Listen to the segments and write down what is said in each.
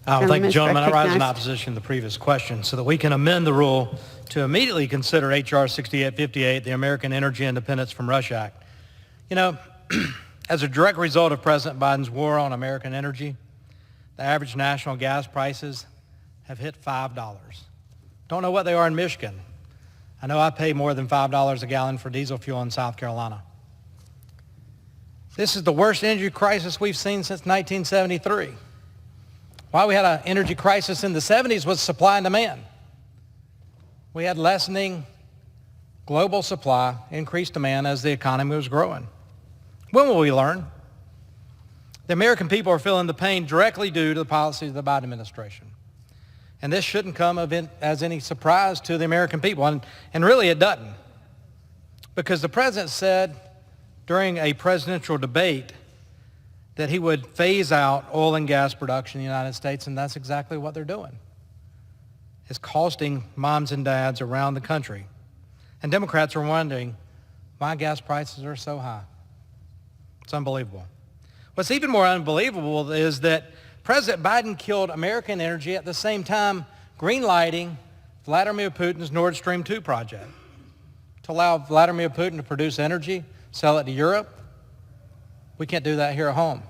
Thank you, gentlemen. I rise in opposition to the previous question so that we can amend the rule to immediately consider H.R. 6858, the American Energy Independence from Russia Act. You know, as a direct result of President Biden's war on American energy, the average national gas prices have hit $5. Don't know what they are in Michigan. I know I pay more than $5 a gallon for diesel fuel in South Carolina. This is the worst energy crisis we've seen since 1973. Why we had an energy crisis in the 70s was supply and demand. We had lessening global supply, increased demand as the economy was growing. When will we learn? The American people are feeling the pain directly due to the policies of the Biden administration. And this shouldn't come as any surprise to the American people, and really it doesn't. Because the president said during a presidential debate that he would phase out oil and gas production in the United States, and that's exactly what they're doing. It's costing moms and dads around the country. And Democrats are wondering why gas prices are so high. It's unbelievable. What's even more unbelievable is that President Biden killed American energy at the same time greenlighting Vladimir Putin's Nord Stream 2 project to allow Vladimir Putin to produce energy, sell it to Europe. We can't do that here at home.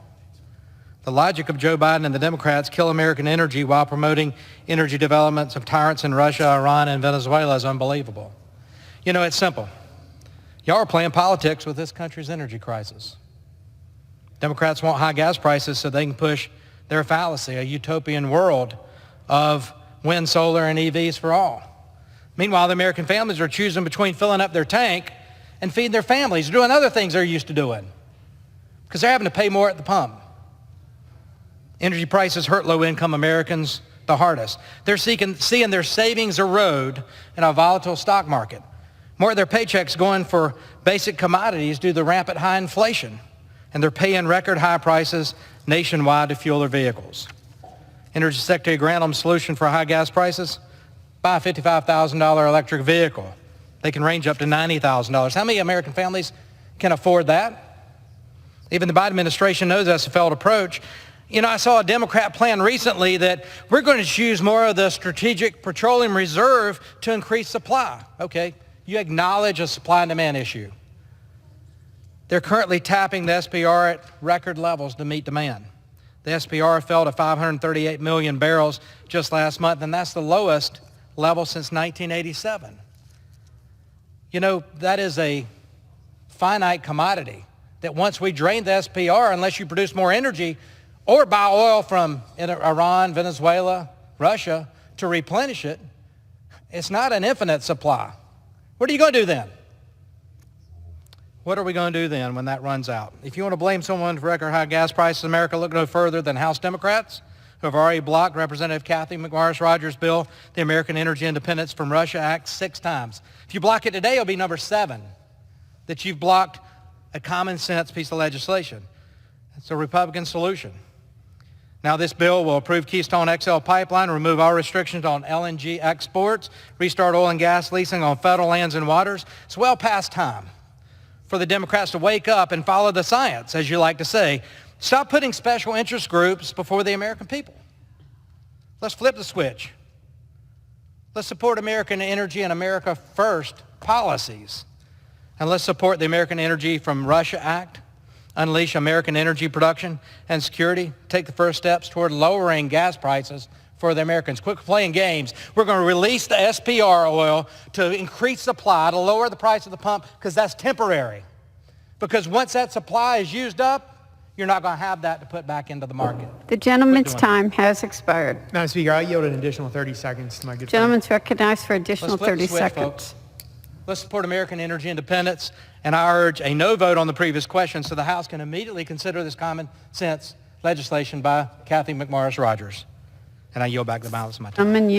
The logic of Joe Biden and the Democrats kill American energy while promoting energy developments of tyrants in Russia, Iran, and Venezuela is unbelievable. You know, it's simple. Y'all are playing politics with this country's energy crisis. Democrats want high gas prices so they can push their fallacy, a utopian world of wind, solar, and EVs for all. Meanwhile, the American families are choosing between filling up their tank and feeding their families, doing other things they're used to doing, because they're having to pay more at the pump. Energy prices hurt low-income Americans the hardest. They're seeing their savings erode in a volatile stock market. More of their paychecks going for basic commodities due to the rampant high inflation, and they're paying record high prices nationwide to fuel their vehicles. Energy Secretary Granholm's solution for high gas prices? Buy a $55,000 electric vehicle. They can range up to $90,000. How many American families can afford that? Even the Biden administration knows that's a failed approach. You know, I saw a Democrat plan recently that we're going to choose more of the Strategic Petroleum Reserve to increase supply. Okay, you acknowledge a supply and demand issue. They're currently tapping the SPR at record levels to meet demand. The SPR fell to 538 million barrels just last month, and that's the lowest level since 1987. You know, that is a finite commodity that once we drain the SPR, unless you produce more energy or buy oil from Iran, Venezuela, Russia to replenish it, it's not an infinite supply. What are you going to do then? What are we going to do then when that runs out? If you want to blame someone for record high gas prices in America, look no further than House Democrats, who have already blocked Representative Kathy McMorris-Rodgers' bill, the American Energy Independence from Russia Act, 6 times. If you block it today, it'll be number 7 that you've blocked a common sense piece of legislation. It's a Republican solution. Now, this bill will approve Keystone XL pipeline, remove all restrictions on LNG exports, restart oil and gas leasing on federal lands and waters. It's well past time for the Democrats to wake up and follow the science, as you like to say. Stop putting special interest groups before the American people. Let's flip the switch. Let's support American energy and America First policies. And let's support the American Energy from Russia Act, unleash American energy production and security, take the first steps toward lowering gas prices for the Americans. Quit playing games. We're going to release the SPR oil to increase supply, to lower the price of the pump, because that's temporary. Because once that supply is used up, you're not going to have that to put back into the market. The gentleman's time has expired. Madam Speaker, I yield an additional 30 seconds to my good friend. Gentleman's recognized for additional 30 switch, seconds. Folks. Let's support American energy independence, and I urge a no vote on the previous question so the House can immediately consider this common sense legislation by Kathy McMorris-Rodgers. And I yield back the balance of my time.